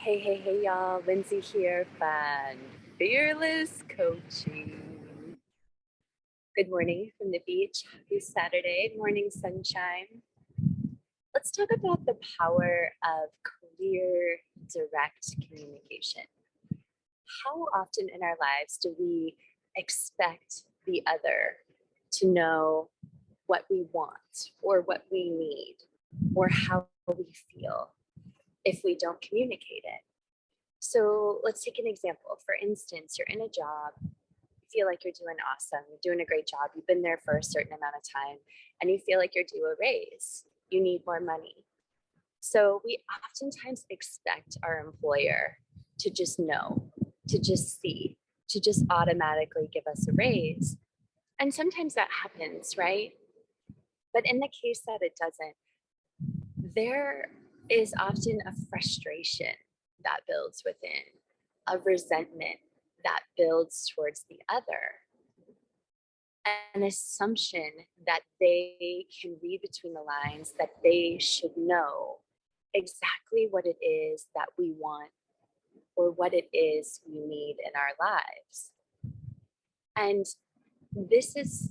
Hey, y'all. Lindsay here from Fearless Coaching. Good morning from the beach. Happy Saturday. Morning sunshine. Let's talk about the power of clear, direct communication. How often in our lives do we expect the other to know what we want or what we need or how we feel if we don't communicate it? So let's take an example. For instance, you're in a job, you feel like you're doing awesome, you're doing a great job, you've been there for a certain amount of time, and you feel like you're due a raise. You need more money. So we oftentimes expect our employer to just know, to just see, to just automatically give us a raise. And sometimes that happens, right? But in the case that it doesn't, there is often a frustration that builds within, a resentment that builds towards the other, an assumption that they can read between the lines, that they should know exactly what it is that we want or what it is we need in our lives. And this is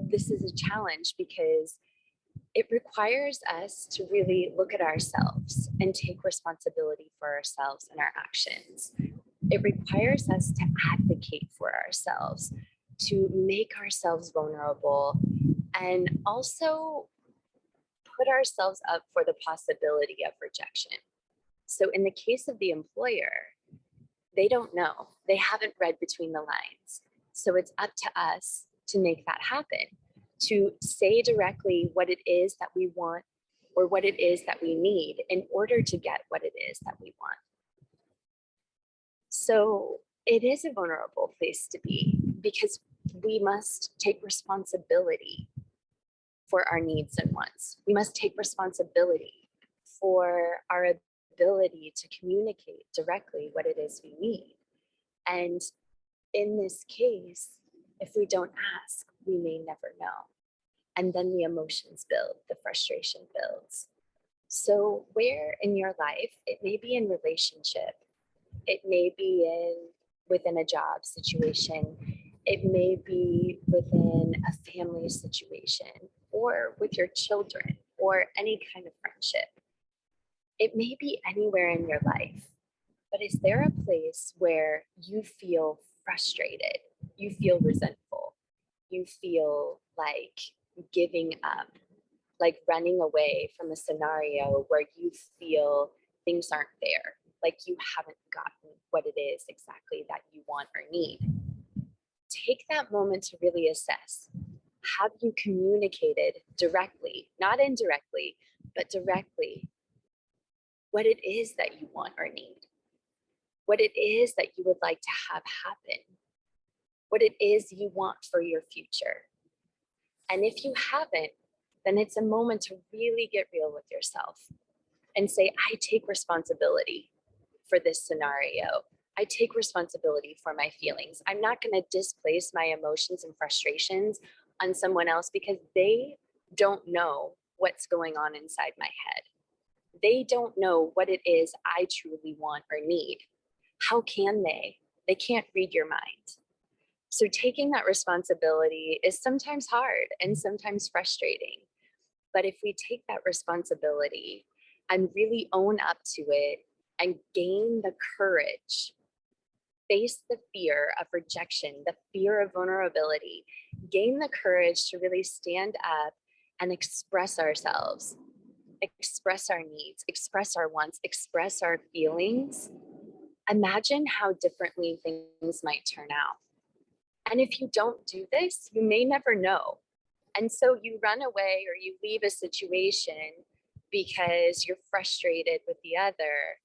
this is a challenge because it requires us to really look at ourselves and take responsibility for ourselves and our actions. It requires us to advocate for ourselves, to make ourselves vulnerable, and also put ourselves up for the possibility of rejection. So, in the case of the employer, they don't know, they haven't read between the lines. So, it's up to us to make that happen, to say directly what it is that we want or what it is that we need in order to get what it is that we want. So it is a vulnerable place to be because we must take responsibility for our needs and wants. We must take responsibility for our ability to communicate directly what it is we need. And in this case, if we don't ask, we may never know. And then the emotions build, the frustration builds. So, where in your life, it may be in relationship, it may be within a job situation, it may be within a family situation, or with your children, or any kind of friendship. It may be anywhere in your life, but is there a place where you feel frustrated? You feel resentful? You feel like giving up, like running away from a scenario where you feel things aren't fair, like you haven't gotten what it is exactly that you want or need? Take that moment to really assess, have you communicated directly, not indirectly, but directly, what it is that you want or need, what it is that you would like to have happen, what it is you want for your future? And if you haven't, then it's a moment to really get real with yourself and say, I take responsibility for this scenario. I take responsibility for my feelings. I'm not going to displace my emotions and frustrations on someone else because they don't know what's going on inside my head. They don't know what it is I truly want or need. How can they? They can't read your mind. So taking that responsibility is sometimes hard and sometimes frustrating. But if we take that responsibility and really own up to it and gain the courage, face the fear of rejection, the fear of vulnerability, gain the courage to really stand up and express ourselves, express our needs, express our wants, express our feelings, imagine how differently things might turn out. And if you don't do this, you may never know. And so you run away or you leave a situation because you're frustrated with the other,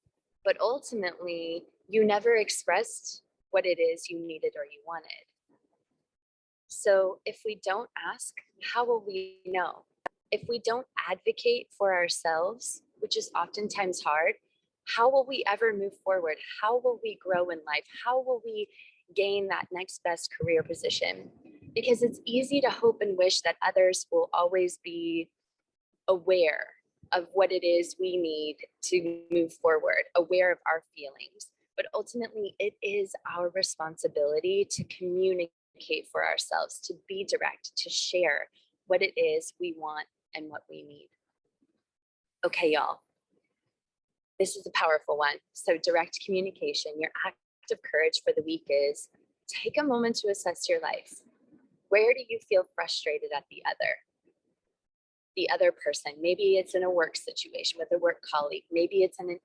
but ultimately you never expressed what it is you needed or you wanted. So if we don't ask, how will we know? If we don't advocate for ourselves, which is oftentimes hard, how will we ever move forward? How will we grow in life? How will we gain that next best career position? Because it's easy to hope and wish that others will always be aware of what it is we need to move forward, aware of our feelings. But ultimately, it is our responsibility to communicate for ourselves, to be direct, to share what it is we want and what we need. Okay, y'all. This is a powerful one. So, direct communication, your act of courage for the week is take a moment to assess your life. Where do you feel frustrated at the other person? Maybe it's in a work situation with a work colleague. Maybe it's in an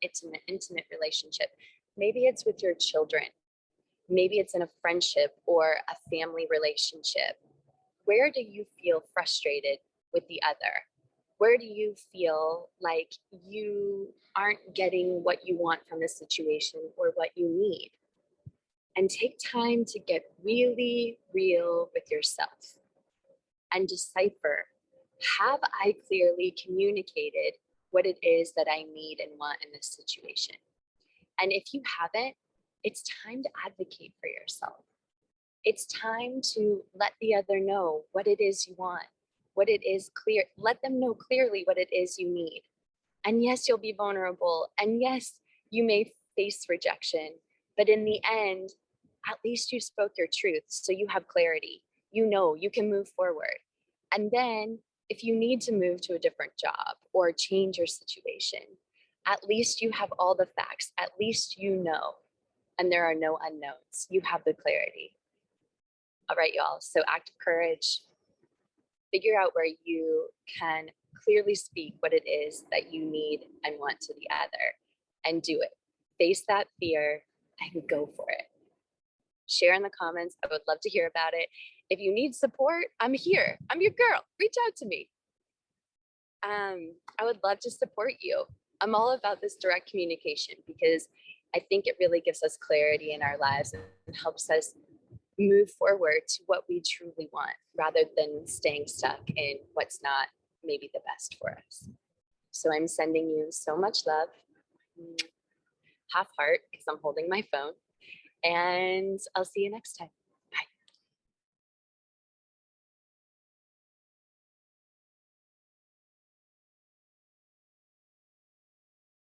intimate relationship. Maybe it's with your children. Maybe it's in a friendship or a family relationship. Where do you feel frustrated with the other? Where do you feel like you aren't getting what you want from the situation or what you need? And take time to get really real with yourself and decipher, have I clearly communicated what it is that I need and want in this situation? And if you haven't, it's time to advocate for yourself. It's time to let the other know what it is you want, what it is clear. Let them know clearly what it is you need. And yes, you'll be vulnerable. And yes, you may face rejection. But in the end, at least you spoke your truth. So you have clarity. You know, you can move forward. And then if you need to move to a different job or change your situation, at least you have all the facts. At least you know. And there are no unknowns. You have the clarity. All right, y'all. So act of courage. Figure out where you can clearly speak what it is that you need and want to the other and do it. Face that fear and go for it. Share in the comments. I would love to hear about it. If you need support, I'm here. I'm your girl. Reach out to me. I would love to support you. I'm all about this direct communication because I think it really gives us clarity in our lives and helps us move forward to what we truly want rather than staying stuck in what's not maybe the best for us. So I'm sending you so much love, half heart because I'm holding my phone, and I'll see you next time.